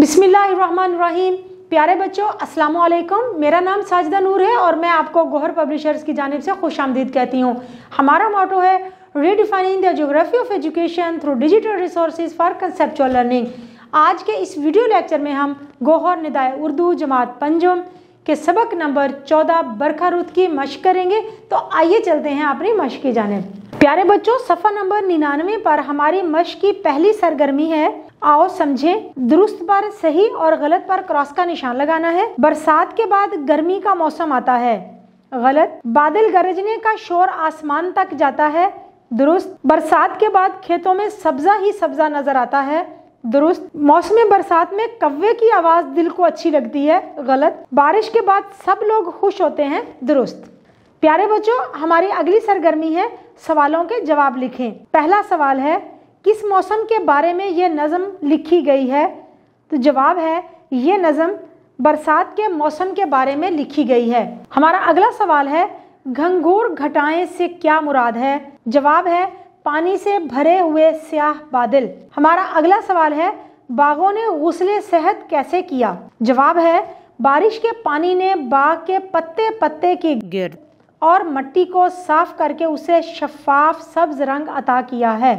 बिस्मिल्लाहिर्रहमानिर्रहीम। प्यारे बच्चों, अस्सलाम वालेकुम। मेरा नाम साजिदा नूर है और मैं आपको गौहर पब्लिशर्स की जानिब से खुशामदीद कहती हूँ। हमारा मोटो है redefining the geography of education through digital resources for conceptual learning. आज के इस वीडियो लेक्चर में हम गौहर निदाए उर्दू जमात पंजम के सबक नंबर 14 बरखा रुत की मशक करेंगे। तो आइए चलते हैं अपनी मशक की जानिब। प्यारे बच्चों, सफ़ा नंबर 99 पर हमारी मशक की पहली सरगर्मी है। आओ समझें। दुरुस्त पर सही और गलत पर क्रॉस का निशान लगाना है। बरसात के बाद गर्मी का मौसम आता है। गलत। बादल गरजने का शोर आसमान तक जाता है। दुरुस्त। बरसात के बाद खेतों में सब्जा ही सब्जा नजर आता है। दुरुस्त। मौसम बरसात में कव्वे की आवाज दिल को अच्छी लगती है। गलत। बारिश के बाद सब लोग खुश होते हैं। दुरुस्त। प्यारे बच्चों, हमारी अगली सरगर्मी है सवालों के जवाब लिखें। पहला सवाल है, किस मौसम के बारे में ये नज़म लिखी गई है? तो जवाब है, ये नज़म बरसात के मौसम के बारे में लिखी गई है। हमारा अगला सवाल है, घंघोर घटाएं से क्या मुराद है? जवाब है, पानी से भरे हुए स्याह बादल। हमारा अगला सवाल है, बागों ने गुस्ले सेहत कैसे किया? जवाब है, बारिश के पानी ने बाग के पत्ते पत्ते के गिर्द और मिट्टी को साफ करके उसे शफाफ सब्ज रंग अता किया है।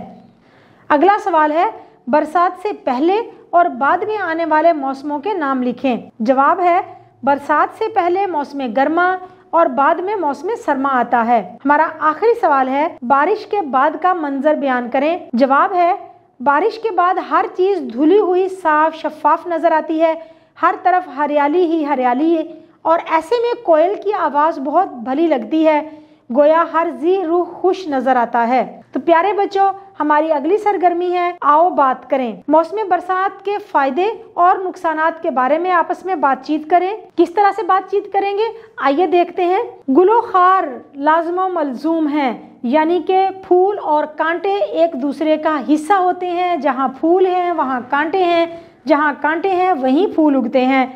अगला सवाल है, बरसात से पहले और बाद में आने वाले मौसमों के नाम लिखें। जवाब है, बरसात से पहले मौसम गर्मा और बाद में मौसम सरमा आता है। हमारा आखिरी सवाल है, बारिश के बाद का मंजर बयान करें। जवाब है, बारिश के बाद हर चीज धुली हुई साफ शफाफ नजर आती है। हर तरफ हरियाली ही हरियाली है और ऐसे में कोयल की आवाज बहुत भली लगती है। गोया हर जी रूह खुश नजर आता है। तो प्यारे बच्चों, हमारी अगली सरगर्मी है, आओ बात करें। मौसम बरसात के फायदे और नुकसानात के बारे में आपस में बातचीत करें। किस तरह से बातचीत करेंगे, आइए देखते हैं। गुलो खार लाजमो मलजूम है, यानी कि फूल और कांटे एक दूसरे का हिस्सा होते हैं। जहाँ फूल हैं वहाँ कांटे हैं, जहाँ कांटे हैं वहीं फूल उगते हैं।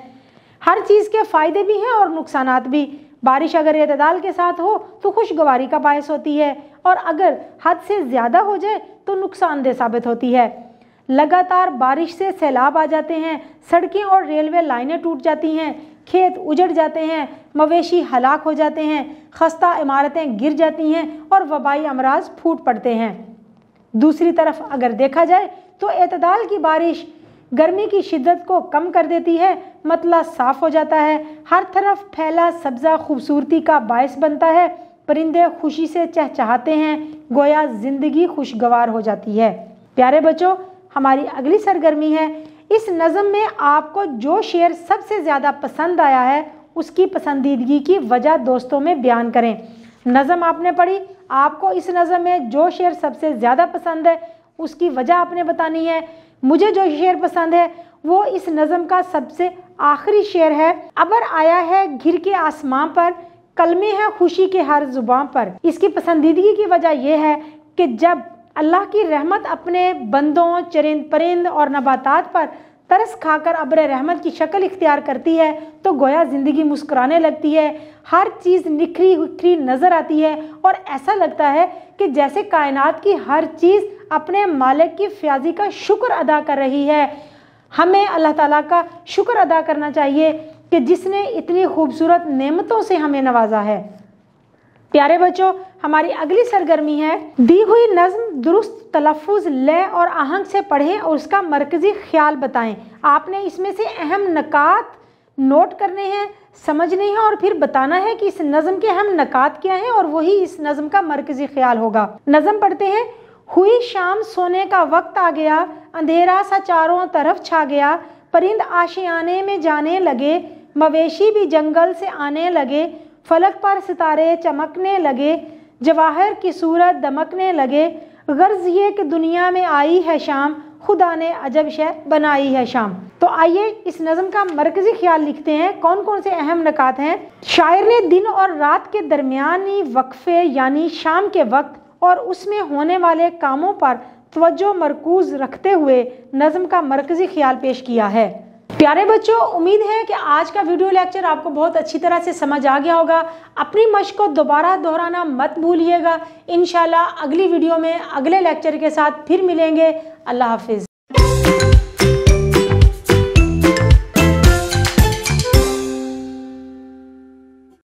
हर चीज के फायदे भी हैं और नुकसानात भी। बारिश अगर एतदाल के साथ हो तो खुशगवारी का बायस होती है और अगर हद से ज़्यादा हो जाए तो नुकसानदेह साबित होती है। लगातार बारिश से सैलाब आ जाते हैं, सड़कें और रेलवे लाइनें टूट जाती हैं, खेत उजड़ जाते हैं, मवेशी हलाक हो जाते हैं, खस्ता इमारतें गिर जाती हैं और वबाई अमराज फूट पड़ते हैं। दूसरी तरफ अगर देखा जाए तो एतदाल की बारिश गर्मी की शिद्दत को कम कर देती है, मतला साफ हो जाता है, हर तरफ फैला सब्जा खूबसूरती का बायस बनता है, परिंदे खुशी से चहचहाते हैं, गोया जिंदगी खुशगवार हो जाती है। प्यारे बच्चों, हमारी अगली सरगर्मी है, इस नज़म में आपको जो शेर सबसे ज़्यादा पसंद आया है उसकी पसंदीदगी की वजह दोस्तों में बयान करें। नज़म आपने पढ़ी, आपको इस नज़म में जो शेर सबसे ज़्यादा पसंद है उसकी वजह आपने बतानी है। मुझे जो शेर पसंद है वो इस नज़म का सबसे आखिरी शेर है। अबर आया है घिर के आसमां पर, कलमे है खुशी के हर जुबान पर। इसकी पसंदीदगी की वजह यह है कि जब अल्लाह की रहमत अपने बंदों, चरिंद परिंद और नबातात पर तरस खाकर अब्र रहमत की शक्ल इख्तियार करती है तो गोया ज़िंदगी मुस्कुराने लगती है। हर चीज़ निखरी हुखरी नज़र आती है और ऐसा लगता है कि जैसे कायनात की हर चीज़ अपने मालिक की फ्याजी का शुक्र अदा कर रही है। हमें अल्लाह ताला का शुक्र अदा करना चाहिए कि जिसने इतनी खूबसूरत नेमतों से हमें नवाजा है। प्यारे बच्चों, हमारी अगली सरगर्मी है, दी हुई नज़्म दुरुस्त तलफ़ुज़, लय और आहंग से पढ़ें और उसका मरकज़ी ख्याल बताएं। आपने इसमें से अहम नकात नोट करने हैं, समझने हैं और फिर बताना है कि इस नज़म के अहम नकात क्या हैं और वही इस नज़म का मरकज़ी ख्याल होगा। नज़म पढ़ते हैं। हुई शाम सोने का वक्त आ गया, अंधेरा सा चारों तरफ छा गया, परिंद आशियाने में जाने लगे, मवेशी भी जंगल से आने लगे, फलक पर सितारे चमकने लगे, जवाहर की सूरत दमकने लगे, गर्ज ये कि दुनिया में आई है शाम, खुदा ने अजब शय बनाई है शाम। तो आइए इस नज़म का मरकजी ख्याल लिखते हैं। कौन कौन से अहम नकात हैं। शायर ने दिन और रात के दरमियानी वक्फे यानी शाम के वक्त और उसमें होने वाले कामों पर तवज्जो मरकूज रखते हुए नज़म का मरकजी ख्याल पेश किया है। प्यारे बच्चों, उम्मीद है कि आज का वीडियो लेक्चर आपको बहुत अच्छी तरह से समझ आ गया होगा। अपनी मशक को दोबारा दोहराना मत भूलिएगा। इंशाल्लाह अगली वीडियो में अगले लेक्चर के साथ फिर मिलेंगे। अल्लाह हाफिज़।